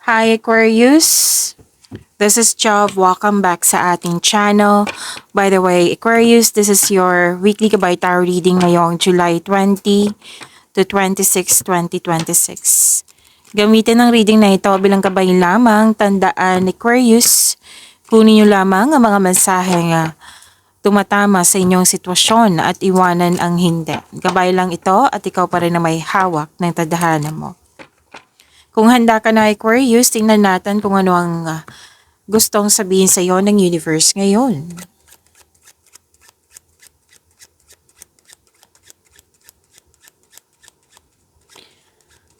Hi Aquarius! This is Job. Welcome back sa ating channel. By the way, Aquarius, this is your weekly Gabay Tarot reading ngayong July 20 to 26, 2026. Gamitin ang reading na ito bilang gabay lamang. Tandaan, Aquarius, kunin niyo lamang ang mga mensaheng tumatama sa inyong sitwasyon at iwanan ang hindi. Gabay lang ito at ikaw pa rin na may hawak ng tadhana mo. Kung handa ka na, Aquarius, tingnan natin kung ano ang gustong sabihin sa iyo ng universe ngayon.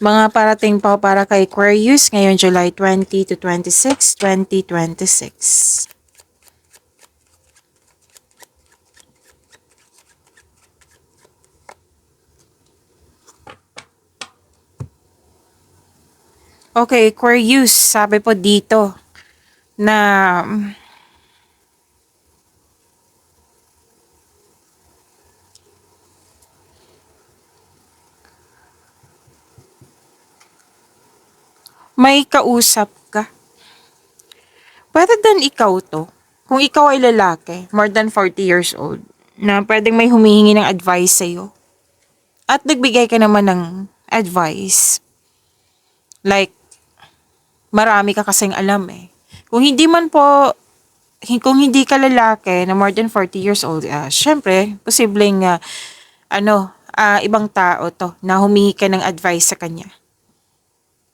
Mga parating pa para kay Aquarius ngayon July 20 to 26, 2026. Okay, Aquarius, sabi po dito na may kausap ka. Pwede din ikaw to. Kung ikaw ay lalaki, more than 40 years old, na pwedeng may humihingi ng advice sa'yo. At nagbigay ka naman ng advice. Like, marami ka kasing alam eh. Kung hindi man po, kung hindi ka lalaki na more than 40 years old, syempre, posibleng ibang tao to na humingi ka ng advice sa kanya.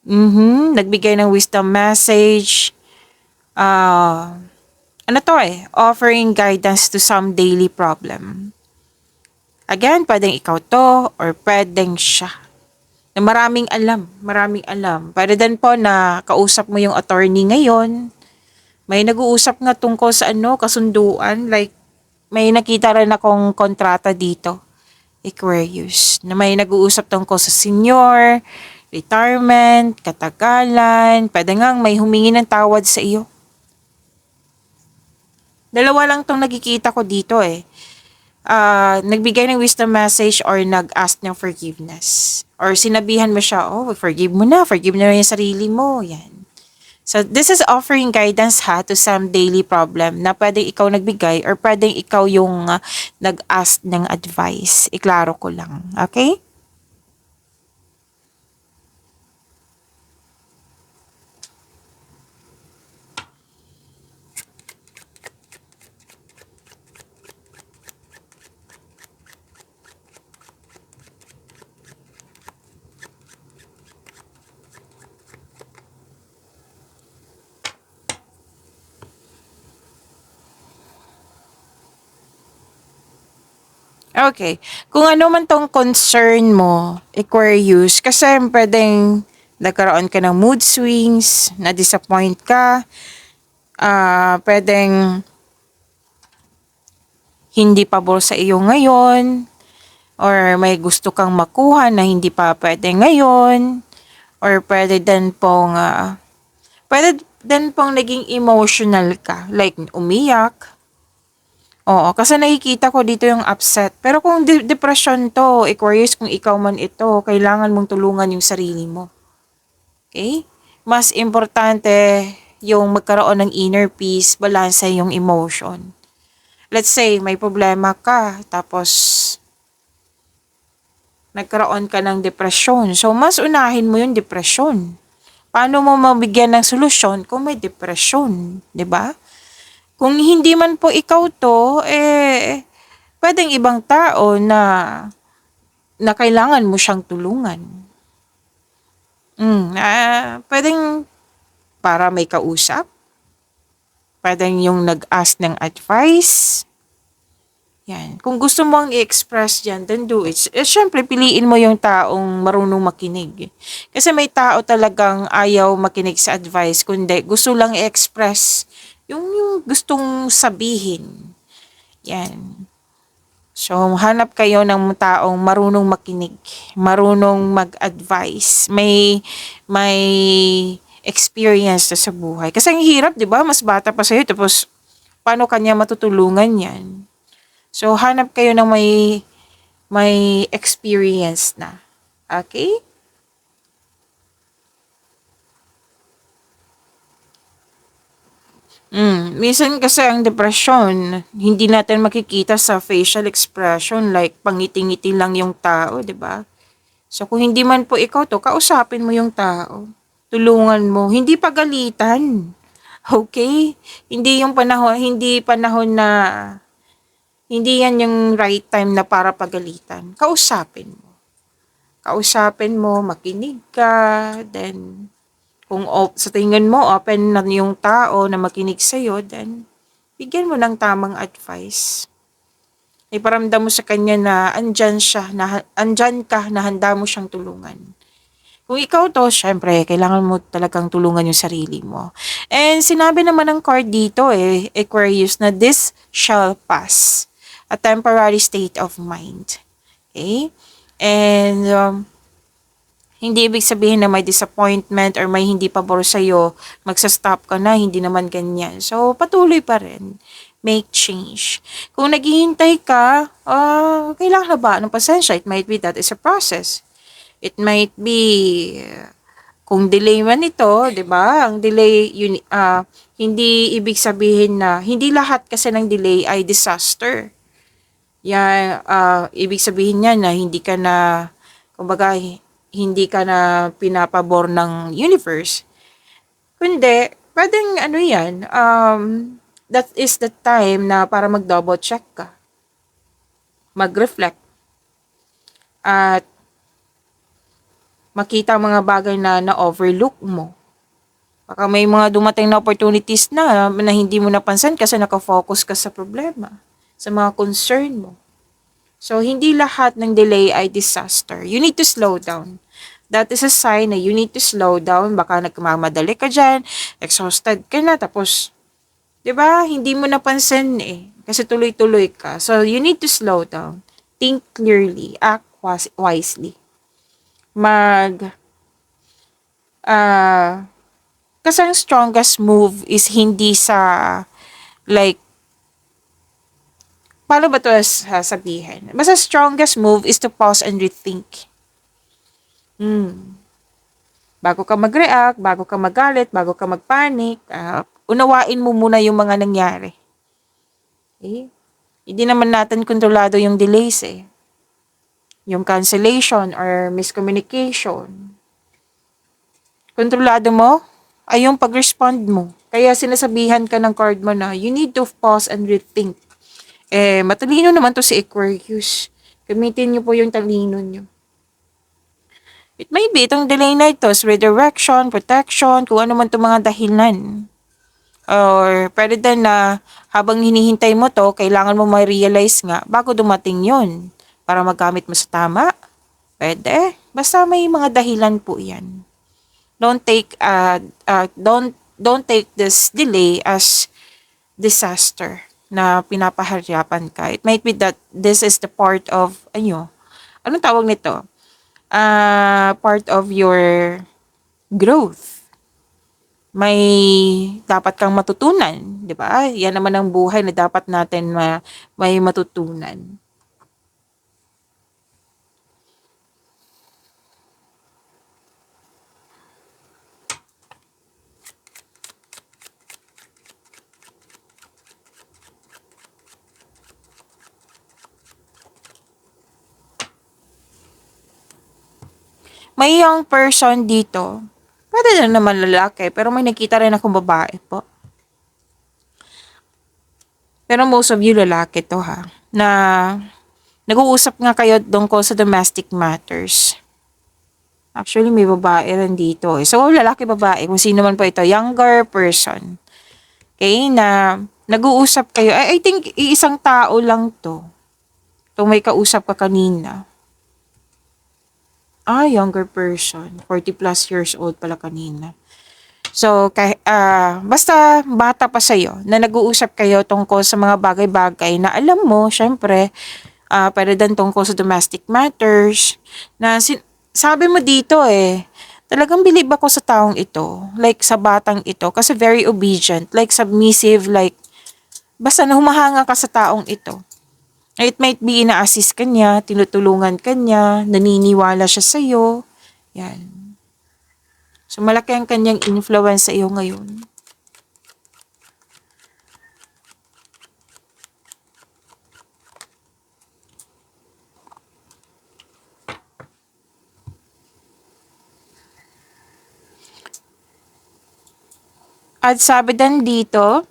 Nagbigay ng wisdom message. Offering guidance to some daily problem. Again, pwedeng ikaw to or pwedeng siya. Na maraming alam. Pwede din po na kausap mo yung attorney ngayon. May nag-uusap nga tungkol sa kasunduan. Like, may nakita rin akong kontrata dito, Aquarius, na may nag-uusap tungkol sa senior, retirement, katagalan. Pwede nga may humingi ng tawad sa iyo. Dalawa lang tong nakikita ko dito eh. Nagbigay ng wisdom message or nag-ask ng forgiveness. Or sinabihan mo siya, forgive mo na yung sarili mo. Yan. So, this is offering guidance to some daily problem na pwedeng ikaw nagbigay or pwedeng ikaw yung nag-ask ng advice. Iklaro ko lang. Okay? Okay. Kung ano man tong concern mo, Aquarius, kasi pwedeng nagkaroon ka ng mood swings, na-disappoint ka, pwedeng hindi pabor sa iyo ngayon, or may gusto kang makuha na hindi pa pwede ngayon, or pwede din pong naging emotional ka, like umiyak. Oo, kasi nakikita ko dito yung upset. Pero kung depression to, Aquarius, kung ikaw man ito, kailangan mong tulungan yung sarili mo. Okay? Mas importante yung magkaroon ng inner peace, balanse yung emotion. Let's say, may problema ka, tapos nagkaroon ka ng depression. So, mas unahin mo yung depression. Paano mo mabigyan ng solusyon kung may depression? 'Di ba? Kung hindi man po ikaw to, pwedeng ibang tao na kailangan mo siyang tulungan. Pwedeng para may kausap. Pwedeng yung nag-ask ng advice. Yan. Kung gusto mo ang i-express yan, then do it. Syempre, piliin mo yung taong marunong makinig. Kasi may tao talagang ayaw makinig sa advice, kundi gusto lang i-express yung gustong sabihin. Yan. So, hanap kayo ng taong marunong makinig, marunong mag-advise, may experience sa buhay. Kasi ang hirap, 'di ba? Mas bata pa sa'yo, tapos paano kanya matutulungan 'yan? So, hanap kayo ng may experience na. Okay? Minsan kasi ang depresyon, hindi natin makikita sa facial expression, like pangiti-ngiti lang yung tao, 'di ba? So kung hindi man po ikaw 'to, kausapin mo yung tao. Tulungan mo, hindi pagalitan. Okay? Hindi panahon na hindi yan yung right time na para pagalitan. Kausapin mo, makinig ka, then kung sa tingin mo open na yung tao na makinig sa'yo, then bigyan mo ng tamang advice. Iparamdam mo sa kanya na andyan ka, na handa mo siyang tulungan. Kung ikaw 'to, siyempre kailangan mo talagang tulungan yung sarili mo. And sinabi naman ng card dito Aquarius, na this shall pass. A temporary state of mind. Okay? And hindi ibig sabihin na may disappointment or may hindi pabor sa'yo, magsa-stop ka na, hindi naman ganyan. So, patuloy pa rin. Make change. Kung naghihintay ka, kailangan na ba ng pasensya? It might be that is a process. It might be, kung delay man ito, di ba? Ang delay, hindi ibig sabihin na, hindi lahat kasi ng delay ay disaster. Yan, ibig sabihin niya na hindi ka na, kumbaga, hindi ka na pinapabor ng universe. Kundi, pwedeng ano yan, that is the time na para mag-double check ka. Mag-reflect. At makita ang mga bagay na na-overlook mo. Baka may mga dumating na opportunities na hindi mo napansin kasi nakafocus ka sa problema, sa mga concern mo. So, hindi lahat ng delay ay disaster. You need to slow down. That is a sign na you need to slow down. Baka nagmamadali ka dyan, exhausted ka na, tapos, di ba, hindi mo napansin kasi tuloy-tuloy ka. So, you need to slow down. Think clearly. Act wisely. Kasi ang strongest move is hindi sa, like, paano ba ito sabihin? Basta strongest move is to pause and rethink. Bago ka mag-react, bago ka magalit, bago ka magpanic, unawain mo muna yung mga nangyari. Okay? Hindi naman natin kontrolado yung delays Yung cancellation or miscommunication. Kontrolado mo ay yung pag-respond mo. Kaya sinasabihan ka ng card mo na you need to pause and rethink. Matalino naman to si Aquarius. Gamitin niyo po yung talino niyo. It may be itong delay na ito is redirection, protection, kung ano man itong mga dahilan. Or pwede din na habang hinihintay mo to, kailangan mo ma-realize nga bago dumating yun. Para magamit mo sa tama. Pwede. Basta may mga dahilan po yan. Don't take this delay as disaster na pinapahirapan ka. It might be that this is the part of, anong tawag nito? Part of your growth. May dapat kang matutunan, di ba? Yan naman ang buhay na dapat natin may matutunan. May young person dito. Pwede na naman lalaki, pero may nakita rin akong babae po. Pero most of you lalaki to na nag-uusap nga kayo tungkol sa domestic matters. Actually, may babae rin dito. So, lalaki, babae, kung sino man po ito, younger person. Okay, na nag-uusap kayo. I think iisang tao lang to. Itong may kausap ka kanina. Younger person. 40 plus years old pala kanina. So, basta bata pa sa'yo na nag-uusap kayo tungkol sa mga bagay-bagay na alam mo, syempre, pwede din tungkol sa domestic matters, na sabi mo dito talagang believe ako sa taong ito, like sa batang ito, kasi very obedient, like submissive, like, basta na humahanga ka sa taong ito. It might be ina-assist ka niya, tinutulungan ka niya, naniniwala siya sa'yo. Yan. So, malaki ang kanyang influence sa iyo ngayon. At sabi din dito,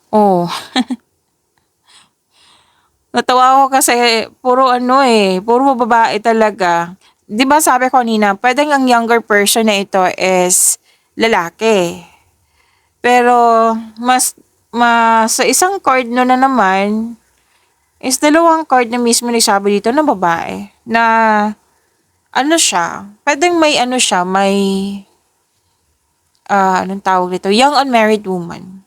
oh, natawa ako kasi puro ano puro babae talaga. 'Di ba sabi ko kanina, pwedeng ang younger person na ito is lalaki. Pero sa isang card no na naman is dalawang card na mismo nagsabi dito na babae na ano siya, pwedeng may ano siya, may anong tawag nito, young unmarried woman.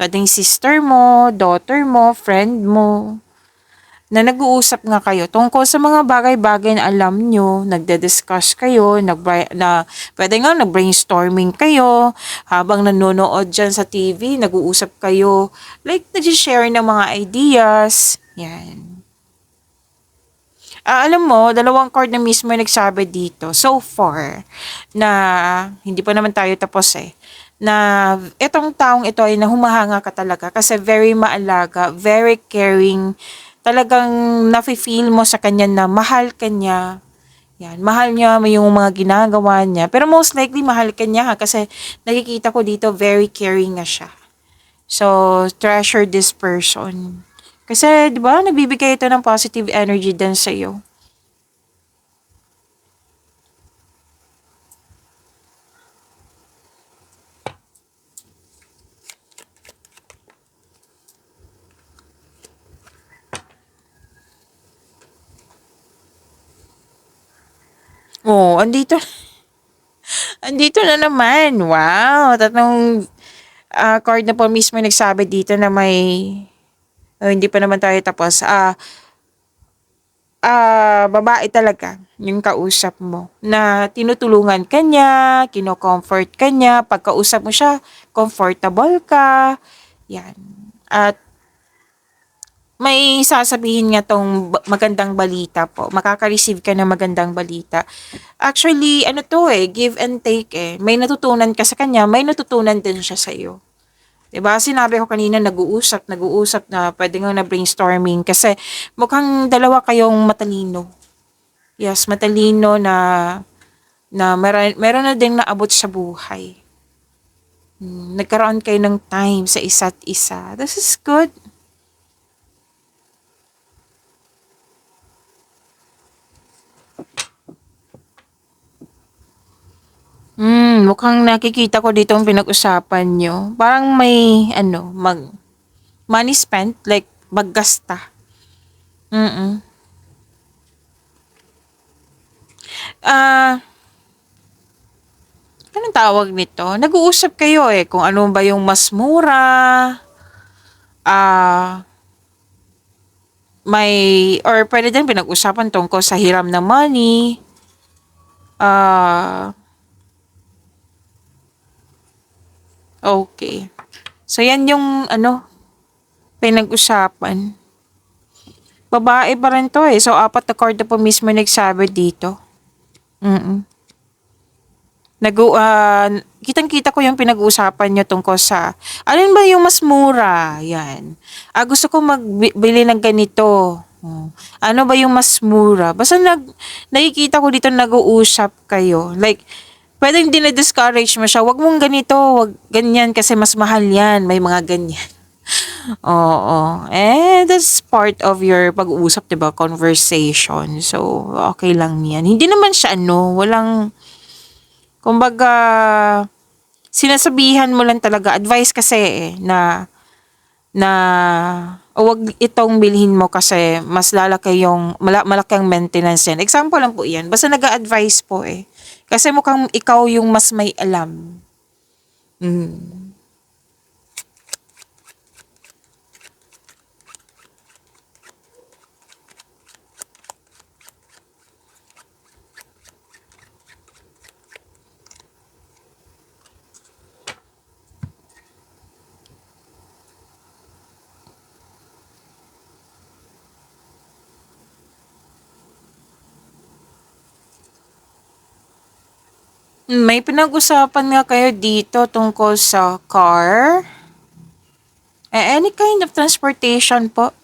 Pwedeng sister mo, daughter mo, friend mo, na nag-uusap nga kayo tungkol sa mga bagay-bagay na alam nyo, nagde-discuss kayo, pwede nga nag-brainstorming kayo, habang nanonood dyan sa TV, nag-uusap kayo, like nag-share ng mga ideas, yan. Alam mo, dalawang card na mismo yung nagsabi dito, so far, na hindi pa naman tayo tapos na itong taong ito ay nahumahanga ka talaga kasi very maalaga, very caring, talagang nafe-feel mo sa kanya na mahal ka niya. Yan, mahal niya yung mga ginagawa niya. Pero most likely mahal ka niya kasi nakikita ko dito very caring na siya. So, treasure this person. Kasi, di ba, nabibigay ito ng positive energy din sa'yo. Oh, andito na naman. Wow, tatlong card na po mismo nagsabi dito na may, hindi pa naman tayo tapos. Babae talaga yung kausap mo na tinutulungan ka niya, kino-comfort ka niya, pagkausap mo siya, comfortable ka, yan. At may sasabihin nga tong magandang balita po. Makaka-receive ka ng magandang balita. Actually, ano to give and take May natutunan ka sa kanya, may natutunan din siya sa iyo. 'Di ba? Sinabi ko kanina nag-uusap na pwede nga na brainstorming kasi mukhang dalawa kayong matalino. Yes, matalino na meron na ding naabot sa buhay. Nagkaroon kayo ng time sa isa't isa. This is good. Mukhang nakikita ko dito ang pinag-usapan nyo. Parang may, money spent, like, maggasta. Mm. Ah, anong tawag nito? Nag-uusap kayo kung ano ba yung mas mura, ah, or pwede din pinag-usapan tungkol sa hiram ng money, ah, okay. So, yan yung, pinag-usapan. Babae pa rin to So, apat na card na po mismo nagsabi dito. Mm. Kitang-kita ko yung pinag-uusapan nyo tungkol sa, alin ba yung mas mura? Yan. Gusto ko magbili ng ganito. Ano ba yung mas mura? Basta nakikita ko dito nag-uusap kayo. Like, pwedeng dinadiscourage mo siya. Wag mong ganito, wag ganyan kasi mas mahal yan. May mga ganyan. Oo. That's part of your pag-uusap, 'di ba? Conversation. So, okay lang 'yan. Hindi naman siya walang kumbaga sinasabihan mo lang talaga. Advice kasi na wag itong bilhin mo kasi mas lalaki yung malaki ang maintenance yan. Example lang po 'yan. Basta nag-a-advise po Kasi mukhang ikaw yung mas may alam. May pinag-usapan nga kayo dito tungkol sa car. Any kind of transportation po.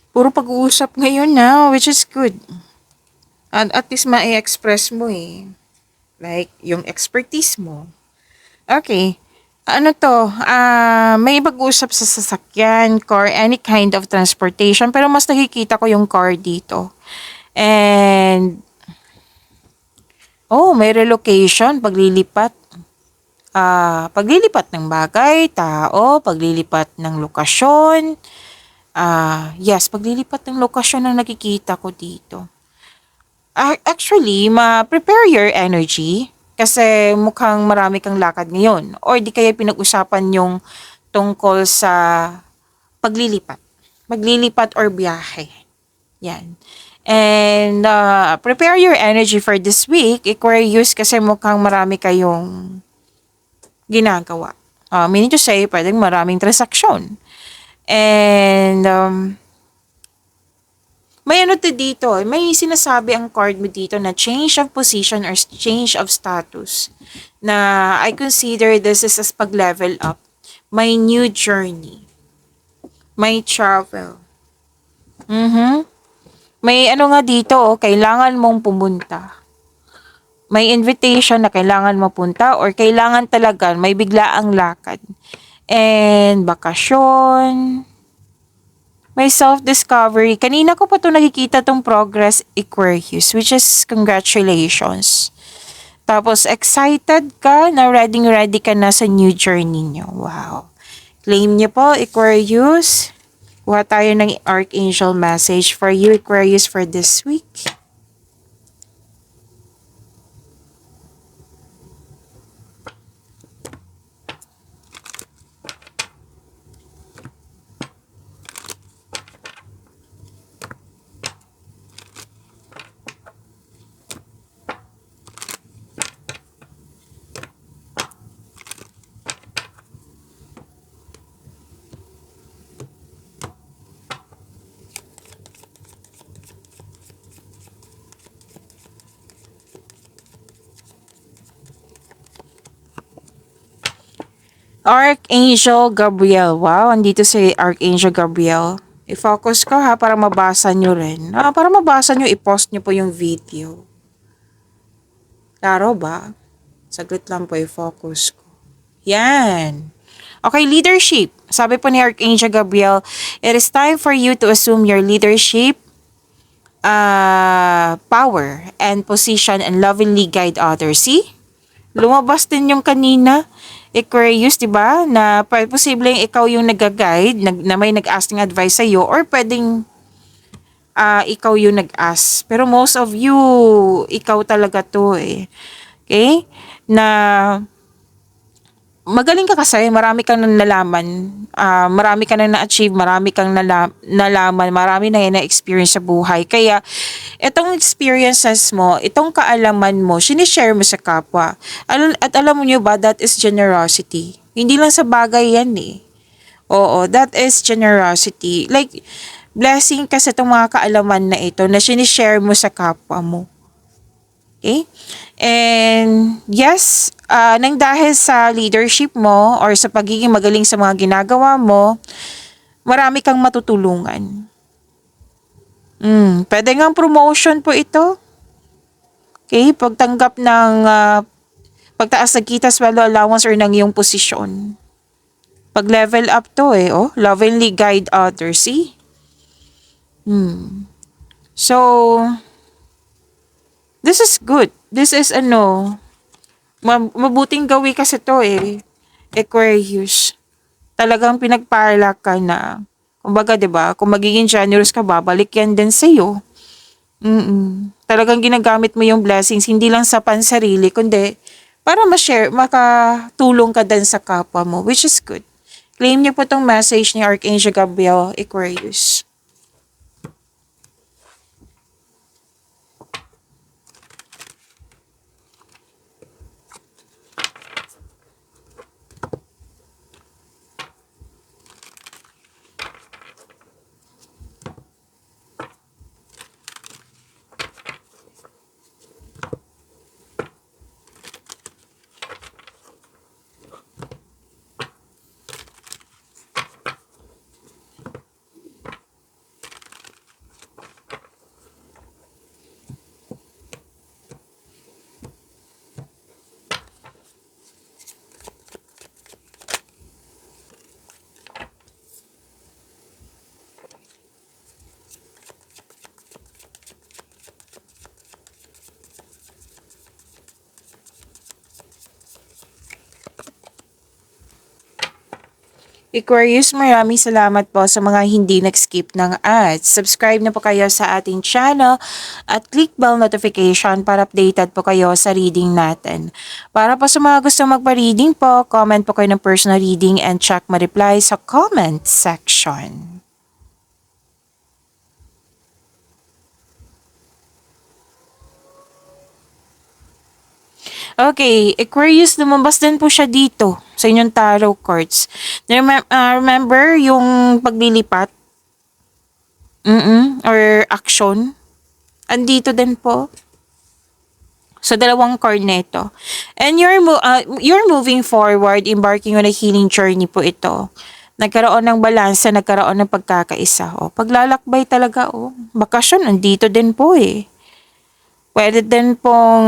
Puro pag-uusap ngayon na, which is good. At least ma-express mo Like, yung expertise mo. Okay. Ano to? May pag-usap sa sasakyan, car, any kind of transportation. Pero mas nakikita ko yung car dito. And, oh, may relocation, paglilipat. Paglilipat ng bagay, tao, paglilipat ng lokasyon. Yes, paglilipat ng lokasyon ang nakikita ko dito. Actually, prepare your energy kasi mukhang marami kang lakad ngayon. Or di kaya pinag-usapan yung tungkol sa paglilipat. Maglilipat or biyahe. Yan. And prepare your energy for this week, Aquarius, kasi mukhang marami kayong ginagawa. Meaning to say, pwedeng maraming transaksyon. And may ano to dito, may sinasabi ang card mo dito na change of position or change of status. Na I consider this is as pag-level up. May new journey. May travel. May ano nga dito, kailangan mong pumunta. May invitation na kailangan mapunta or kailangan talaga may biglaang lakad. And bakasyon. May self-discovery. Kanina ko pa ito nakikita tong progress, Aquarius, which is congratulations. Tapos, excited ka na ready ka na sa new journey nyo. Wow. Claim niyo po, Aquarius. Kuha tayo ng Archangel message for you, Aquarius, for this week. Archangel Gabriel. Wow, andito si Archangel Gabriel. I-focus ko ha para mabasa nyo rin. Para mabasa nyo, i-post nyo po yung video. Klaro ba? Saglit lang po i-focus ko. Yan. Okay, leadership. Sabi po ni Archangel Gabriel, it is time for you to assume your leadership, power, and position and lovingly guide others. See? Lumabas din yung kanina. Aquarius, di ba? Na posibleng ikaw yung nag-guide, na may nag-ask ng advice sa'yo, or pwedeng ikaw yung nag-ask. Pero most of you, ikaw talaga to eh. Okay? Na magaling ka kasi, marami kang nalaman, marami ka na na-achieve, marami kang nalaman, marami na na-experience sa buhay. Kaya, itong experiences mo, itong kaalaman mo, sinishare mo sa kapwa. At alam mo nyo ba, that is generosity. Hindi lang sa bagay yan eh. Oo, that is generosity. Like, blessing kasi itong mga kaalaman na ito na sinishare mo sa kapwa mo. Okay? And yes, nang dahil sa leadership mo or sa pagiging magaling sa mga ginagawa mo, marami kang matutulungan. Pwede nga promotion po ito. Okay? Pagtanggap ng pagtaas ng kita, sweldo, allowance, or ng iyong posisyon. Pag-level up to eh, lovingly guide others, see? So, this is good. This is mabuting gawi kasi to eh. Aquarius. Talagang pinagpala ka na. Kumbaga, 'di ba? Kung magiging generous ka, babalik yan din sa iyo. Talagang ginagamit mo yung blessings hindi lang sa pansarili kundi para ma-share, makatulong ka din sa kapwa mo, which is good. Claim niyo po tong message ni Archangel Gabriel, Aquarius. Aquarius, maraming salamat po sa mga hindi nag-skip ng ads. Subscribe na po kayo sa ating channel at click bell notification para updated po kayo sa reading natin. Para po sa mga gusto magpa-reading po, comment po kayo ng personal reading and check ma-reply sa comment section. Okay, Aquarius, lumabas din po siya dito sa inyong tarot cards. Remember yung paglilipat? Or action? Andito din po sa dalawang card neto. And you're moving forward, embarking on a healing journey po ito. Nagkaroon ng balansa, nagkaroon ng pagkakaisa. Paglalakbay talaga, bakasyon, andito din po eh. Pwede din pong,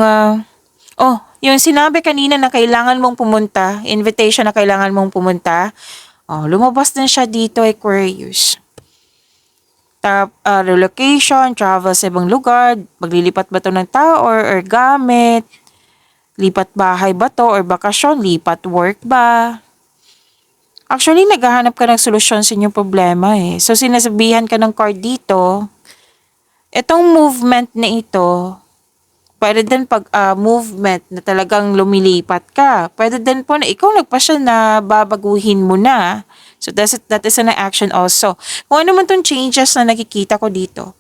yung sinabi kanina na kailangan mong pumunta, invitation na kailangan mong pumunta, lumabas din siya dito, Aquarius. Relocation, travel sa ibang lugar, maglilipat ba to ng tao or gamit, lipat bahay ba to or bakasyon, lipat work ba? Actually, naghahanap ka ng solusyon sa inyong problema eh. So, sinasabihan ka ng card dito, itong movement na ito, pwede din pag movement na talagang lumilipat ka. Pwede din po na ikaw nagpasya na babaguhin mo na. So that is an action also. Kung ano man tong changes na nakikita ko dito.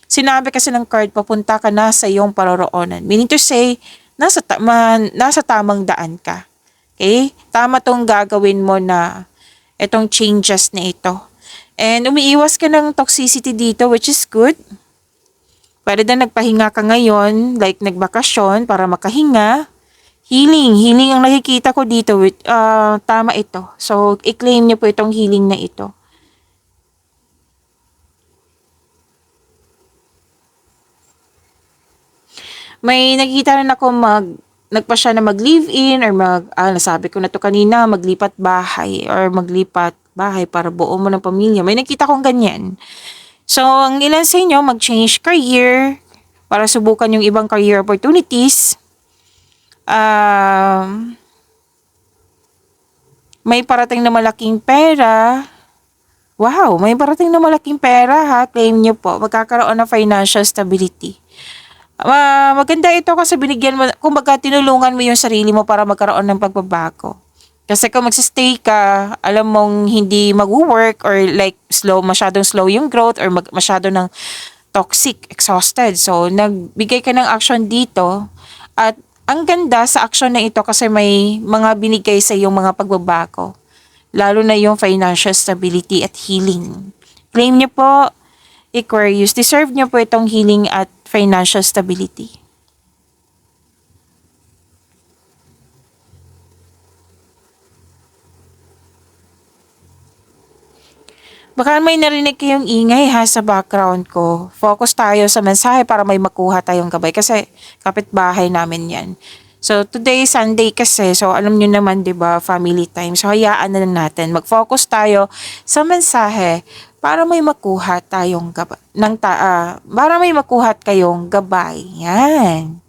Sinabi kasi ng card, papunta ka na sa iyong paroroonan. Meaning to say, nasa tamang daan ka. Okay? Tama tong gagawin mo na itong changes na ito. And umiiwas ka ng toxicity dito, which is good. Pwede na nagpahinga ka ngayon, like nagbakasyon para makahinga. Healing ang nakikita ko dito. Tama ito. So, i-claim niyo po itong healing na ito. May nakikita rin ako nagpa siya na mag-live-in or nasabi ko na to kanina, maglipat bahay or maglipat bahay para buo mo ng pamilya. May nakita kong ganyan. So, ang ilan sa inyo, mag-change career para subukan yung ibang career opportunities. May parating na malaking pera. Wow, may parating na malaking pera ha. Claim nyo po. Magkakaroon ng financial stability. Maganda ito kasi binigyan mo, kumbaga tinulungan mo yung sarili mo para magkaroon ng pagbabago. Kasi kung magsistay ka, alam mong hindi mag-work or like masyadong slow yung growth or masyado ng toxic, exhausted. So, nagbigay ka ng action dito at ang ganda sa action na ito kasi may mga binigay sa iyong mga pagbabago. Lalo na yung financial stability at healing. Claim niyo po, Aquarius, deserve niyo po itong healing at financial stability. Baka may narinig kayong ingay ha sa background ko. Focus tayo sa mensahe para may makuha tayong gabay kasi kapitbahay namin yan. So today Sunday kasi, so alam nyo naman 'di ba, family time. So hayaan na lang natin. Mag-focus tayo sa mensahe para may makuha tayong gabay. Para may makuha kayong gabay. Yan.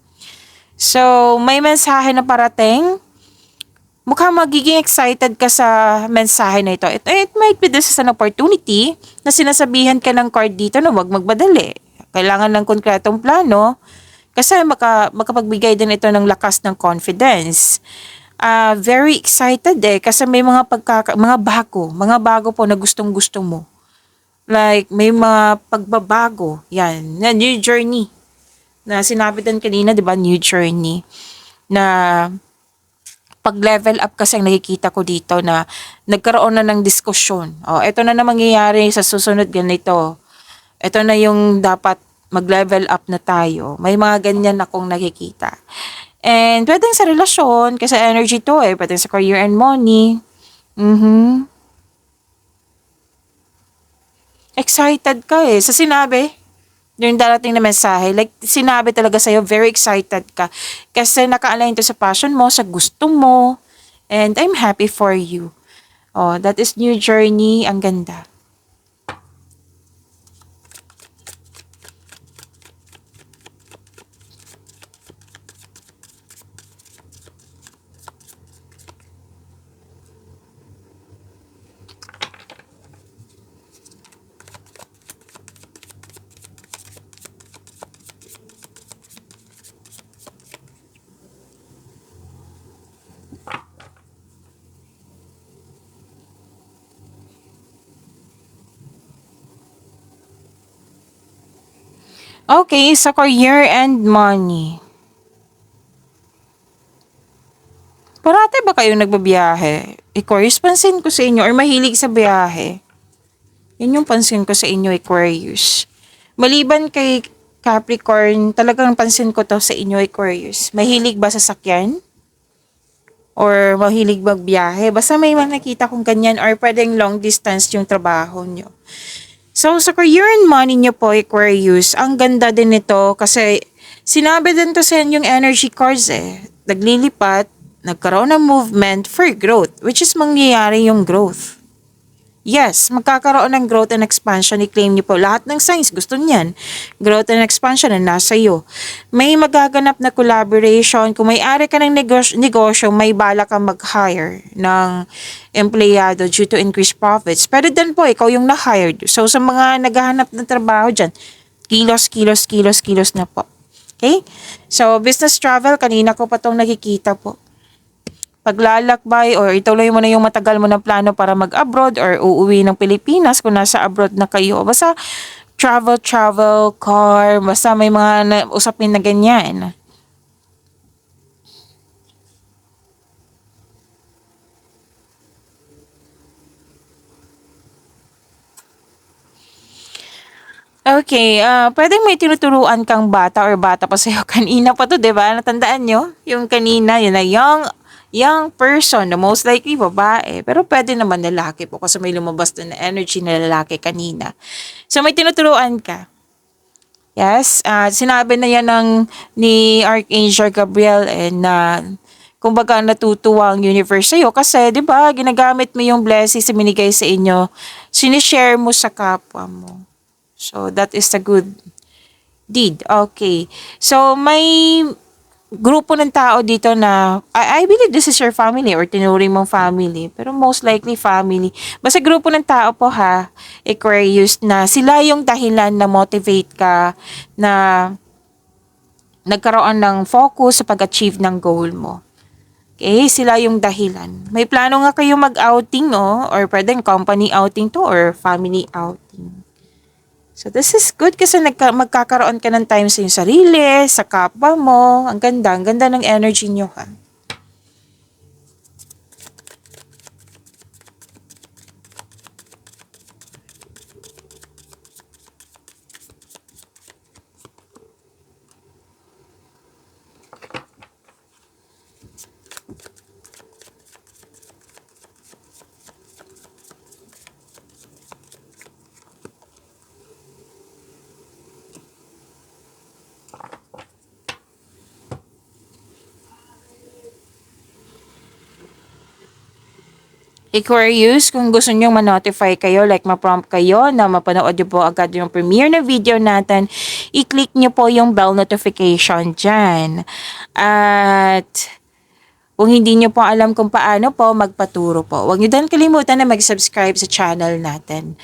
So may mensahe na parating. Mukhang magiging excited ka sa mensahe na ito. It might be this is an opportunity na sinasabihan ka ng card dito na huwag magmadali. Kailangan ng konkretong plano kasi makapagbigay din ito ng lakas ng confidence. Very excited kasi may mga bago po na gustong-gusto mo. Like may mga pagbabago. Yan, new journey. Na sinabi din kanina, 'di ba, new journey na pag-level up kasi ang nakikita ko dito na nagkaroon na ng diskusyon. Ito na mangyayari sa susunod ganito. Ito na yung dapat mag-level up na tayo. May mga ganyan akong nakikita. And pwedeng sa relasyon, kasi energy to pwedeng sa career and money. Excited ka sa sinabi. Yung darating na mensahe, like sinabi talaga sa'yo, very excited ka. Kasi naka-align to sa passion mo, sa gusto mo. And I'm happy for you. That is new journey. Ang ganda. Okay, sa career and money. Parati ba kayong nagbabiyahe? Aquarius, pansin ko sa inyo or mahilig sa biyahe. Yun yung pansin ko sa inyo, Aquarius. Maliban kay Capricorn, talagang pansin ko to sa inyo, Aquarius. Mahilig ba sa sakyan? Or mahilig magbiyahe? Basta may mga nakita kong ganyan or pwedeng long distance yung trabaho nyo. So, sa career and money nyo po, Aquarius, ang ganda din nito kasi sinabi din to sa inyong energy cards eh. Naglilipat, nagkaroon ng movement for growth, which is mangyayari yung growth. Yes, magkakaroon ng growth and expansion. I-claim niyo po. Lahat ng signs gusto niyan. Growth and expansion na nasa iyo. May magaganap na collaboration. Kung may-ari ka ng negosyo, may bala kang mag-hire ng empleyado due to increased profits. Pero din po, ikaw yung na-hired. So, sa mga naghahanap ng trabaho dyan, kilos na po. Okay? So, business travel, kanina ko pa itong nakikita po. Paglalakbay or ituloy mo na yung matagal mo ng plano para mag-abroad or uuwi ng Pilipinas kung nasa abroad na kayo. Basta travel, car, basta may mga usapin na ganyan. Okay, pwedeng may tinuturuan kang bata or bata pa sa'yo. Kanina pa to, di ba? Natandaan nyo? Yung kanina, yun na young person, na most likely babae. Pero pwede naman lalaki po kasi may lumabas na energy na lalaki kanina. So, may tinuturuan ka. Yes, sinabi na yan ni Archangel Gabriel na kumbaga natutuwa ang universe sa'yo kasi 'di ba ginagamit mo yung blessings na binigay sa inyo, sinishare mo sa kapwa mo. So that is a good deed. Okay. So may grupo ng tao dito na I believe this is your family or tinuring mong family pero most likely family. Basta grupo ng tao po ha, Aquarius, na sila yung dahilan na motivate ka na nagkaroon ng focus sa pag-achieve ng goal mo. Okay, sila yung dahilan. May plano nga kayo mag-outing, no? Or pwedeng company outing to or family outing. So, this is good kasi magkakaroon ka ng time sa iyong sarili, sa kapwa mo. Ang ganda ng energy nyo, ha? Aquarius, kung gusto nyong ma-notify kayo, like ma-prompt kayo na mapanood nyo po agad yung premiere na video natin, i-click nyo po yung bell notification dyan. At kung hindi nyo po alam kung paano po, magpaturo po. Huwag nyo din kalimutan na mag-subscribe sa channel natin.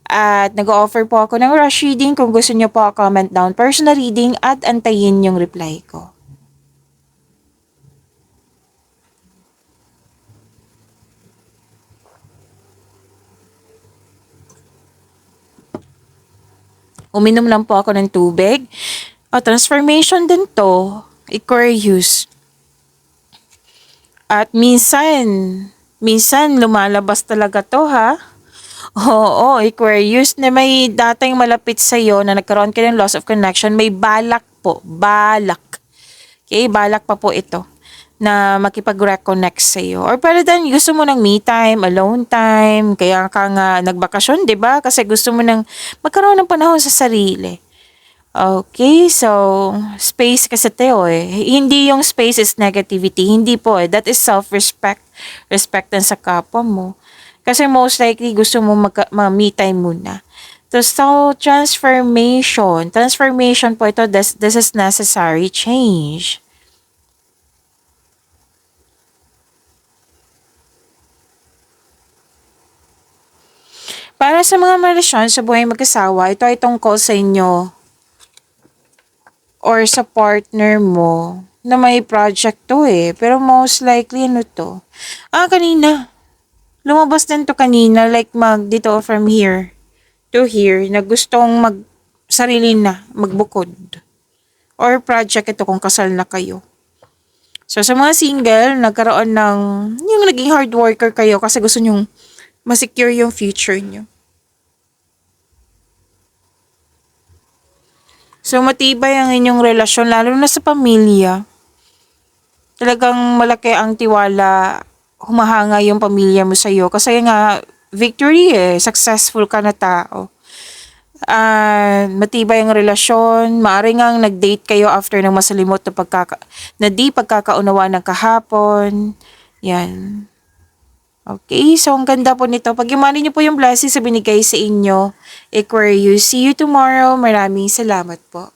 At nag-offer po ako ng rush reading. Kung gusto nyo po, comment down personal reading at antayin yung reply ko. Uminom lang po ako ng tubig. Transformation din to. Aquarius. At minsan lumalabas talaga to ha. Oo, Aquarius, na may dating malapit sa'yo na nagkaroon ka ng loss of connection, may balak po, balak. Okay, balak pa po ito na makipag-reconnect sa'yo. Or pwede din, gusto mo ng me time, alone time, kaya ka nga nagbakasyon, di ba? Kasi gusto mo ng magkaroon ng panahon sa sarili. Okay, so space kasi Teo eh. Hindi yung space is negativity. Hindi po eh. That is self-respect. Respectan sa kapwa mo. Kasi most likely gusto mo me time muna. So, transformation. Transformation po ito. This is necessary change. Para sa mga relasyon sa buhay mag-asawa, ito ay tungkol sa inyo or sa partner mo na may project to eh. Pero most likely, ano to? Kanina. Lumabas din to kanina. Like dito from here to here na gustong sarili na, magbukod. Or project ito kung kasal na kayo. So, sa mga single, nagkaroon ng, yung naging hard worker kayo kasi gusto nyong masecure yung future nyo. So, matibay ang inyong relasyon, lalo na sa pamilya. Talagang malaki ang tiwala, humahanga yung pamilya mo sa'yo. Kasi nga, victory successful ka na tao. Matibay ang relasyon, maaari ngang nag-date kayo after ng masalimot na di pagkakaunawa ng kahapon. Yan. Okay, so ang ganda po nito. Pag-imani niyo po yung blessings sa binigay sa inyo, Aquarius. See you tomorrow. Maraming salamat po.